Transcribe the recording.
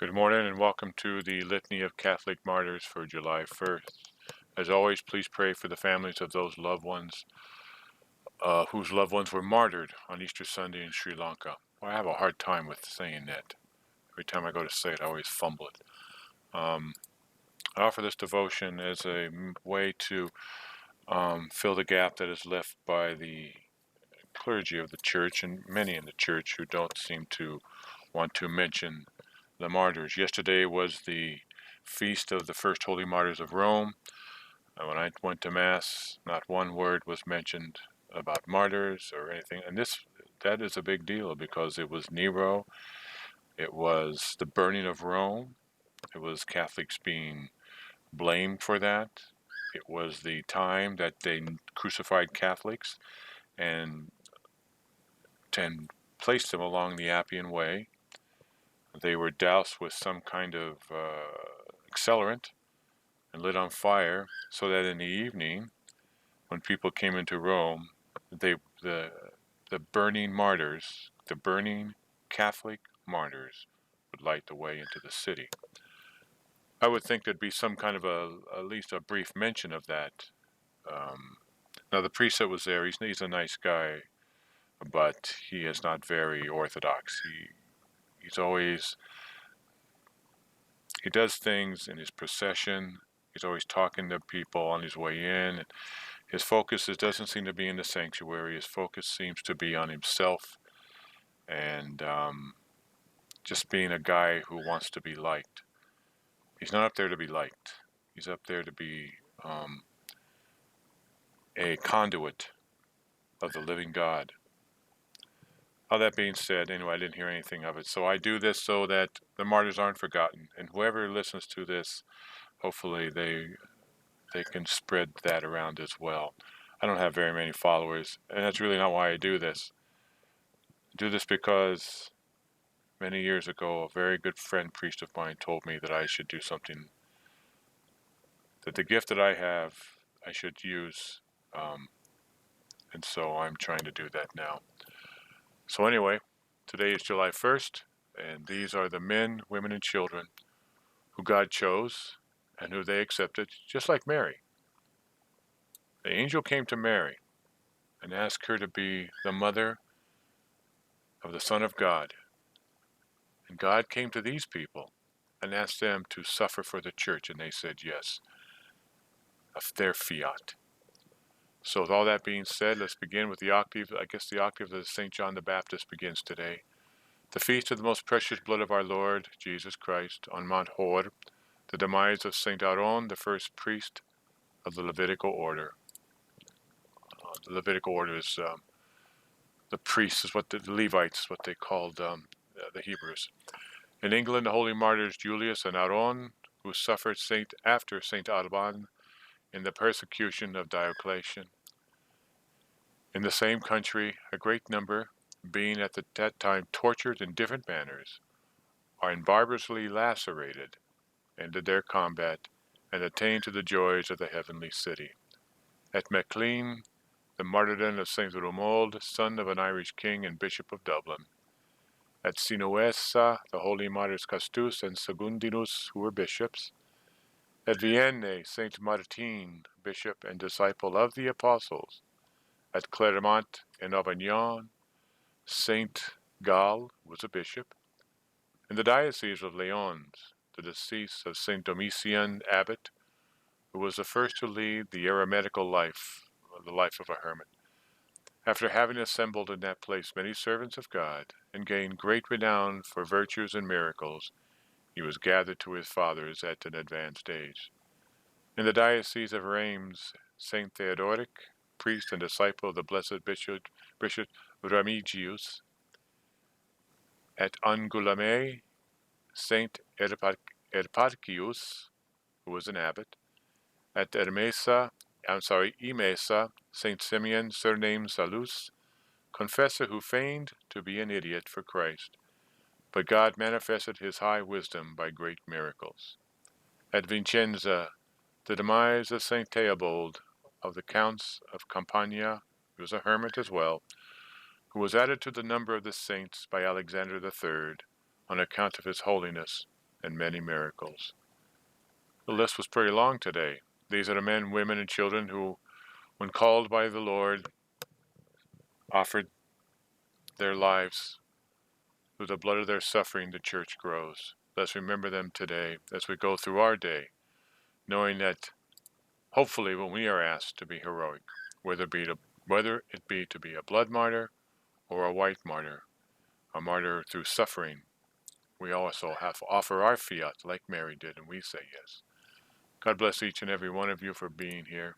Good morning and welcome to the Litany of Catholic Martyrs for July 1st. As always, please pray for the families of those loved ones whose loved ones were martyred on Easter Sunday in Sri Lanka. Well, I have a hard time with saying that. Every time I go to say it, I always fumble it. I offer this devotion as a way to fill the gap that is left by the clergy of the church and many in the church who don't seem to want to mention the martyrs. Yesterday was the feast of the first holy martyrs of Rome. When I went to Mass, not one word was mentioned about martyrs or anything. And that is a big deal because it was Nero, it was the burning of Rome, it was Catholics being blamed for that. It was the time that they crucified Catholics and placed them along the Appian Way. They were doused with some kind of accelerant and lit on fire so that in the evening, when people came into Rome, the burning martyrs, the burning Catholic martyrs, would light the way into the city. I would think there'd be some kind of at least a brief mention of that. Now, the priest that was there, he's a nice guy, but he is not very orthodox. He's always he does things in his procession. He's always talking to people on his way in. His focus doesn't seem to be in the sanctuary. His focus seems to be on himself and just being a guy who wants to be liked. He's not up there to be liked. He's up there to be a conduit of the living God. All that being said, anyway, I didn't hear anything of it. So I do this so that the martyrs aren't forgotten. And whoever listens to this, hopefully they can spread that around as well. I don't have very many followers, and that's really not why I do this. I do this because many years ago, a very good friend, priest of mine, told me that I should do something, that the gift that I have, I should use, and so I'm trying to do that now. So anyway, today is July 1st, and these are the men, women, and children who God chose and who they accepted, just like Mary. The angel came to Mary and asked her to be the mother of the Son of God. And God came to these people and asked them to suffer for the church, and they said yes, of their fiat. So with all that being said, let's begin with the octave. I guess the octave of St. John the Baptist begins today. The feast of the most precious blood of our Lord Jesus Christ on Mount Hor, the demise of St. Aaron, the first priest of the Levitical order. The Levitical order is the priests, is what the Levites, what they called the Hebrews. In England, the holy martyrs Julius and Aaron, who suffered after St. Alban in the persecution of Diocletian. In the same country, a great number, being at that time tortured in different manners, are barbarously lacerated, ended their combat, and attained to the joys of the heavenly city. At Maclean, the martyrdom of St. Romuald, son of an Irish king and bishop of Dublin. At Sinuessa, the holy martyrs Castus and Segundinus, who were bishops. At Vienne, St. Martin, bishop and disciple of the apostles. At Clermont in Avignon, St. Gall was a bishop. In the diocese of Lyons, the decease of St. Domitian, abbot, who was the first to lead the eremitical life, the life of a hermit. After having assembled in that place many servants of God, and gained great renown for virtues and miracles, he was gathered to his fathers at an advanced age. In the diocese of Reims, St. Theodoric, priest and disciple of the blessed Bishop Remigius. At Angoulême, St. Erpacius, who was an abbot. At Emesa, St. Simeon, surnamed Salus, confessor who feigned to be an idiot for Christ, but God manifested his high wisdom by great miracles. At Vicenza, the demise of St. Theobald of the Counts of Campania, who was a hermit as well, who was added to the number of the saints by Alexander III on account of his holiness, and many miracles. The list was pretty long today. These are the men, women, and children who, when called by the Lord, offered their lives. Through the blood of their suffering, the church grows. Let's remember them today as we go through our day, knowing that hopefully when we are asked to be heroic, whether it be to be a blood martyr or a white martyr, a martyr through suffering, we also have to offer our fiat like Mary did, and we say yes. God bless each and every one of you for being here.